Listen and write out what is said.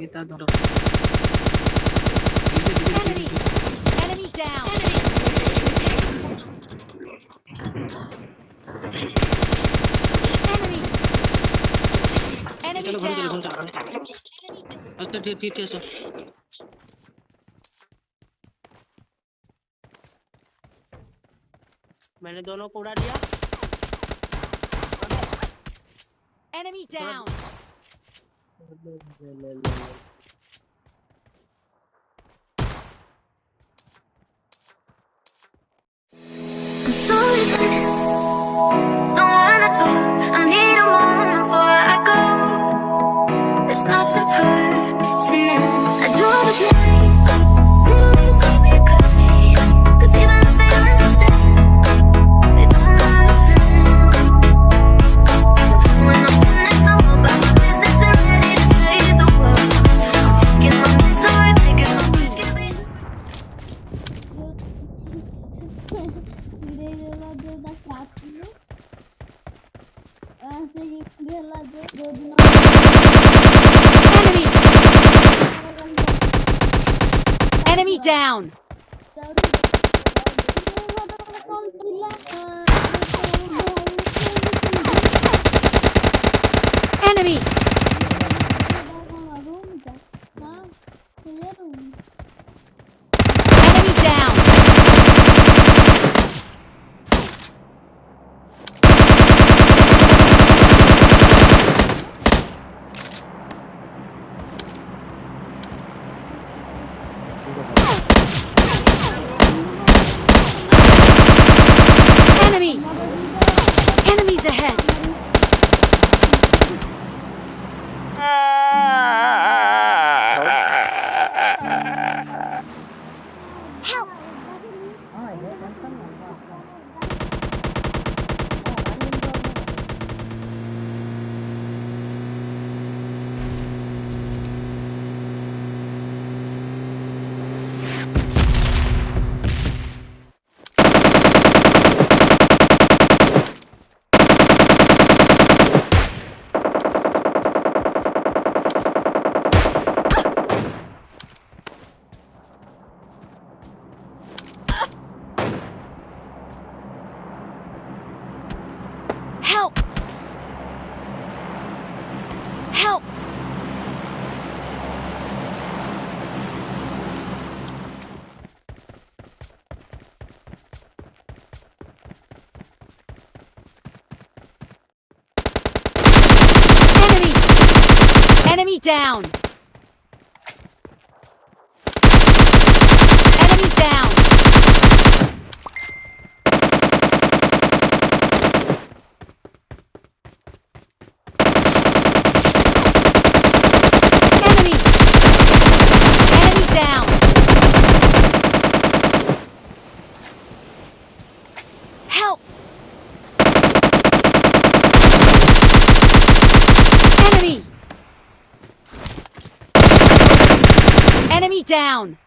इतना धरो Enemy! Enemy down! Enemy! Enemy चलो घर down! चलो अच्छा ठीक ठीक है सर मैंने दोनों को उड़ा दिया Enemy down! I'm sorry, but don't wanna talk. I need a moment before I go. There's nothing personal. I do the blame. They don't even see me cry. 'Cause even if they understand, they don't understand. So when I'm finished, I'm about my business and ready to save the world. I'm taking my misery, making my peace, giving. Enemy! Enemy down! Enemy! Enemy down! Enemy! Enemies ahead! Help! Help! Help! Enemy! Enemy down! Enemy down! Enemy! Enemy down! Help! Enemy! Enemy down!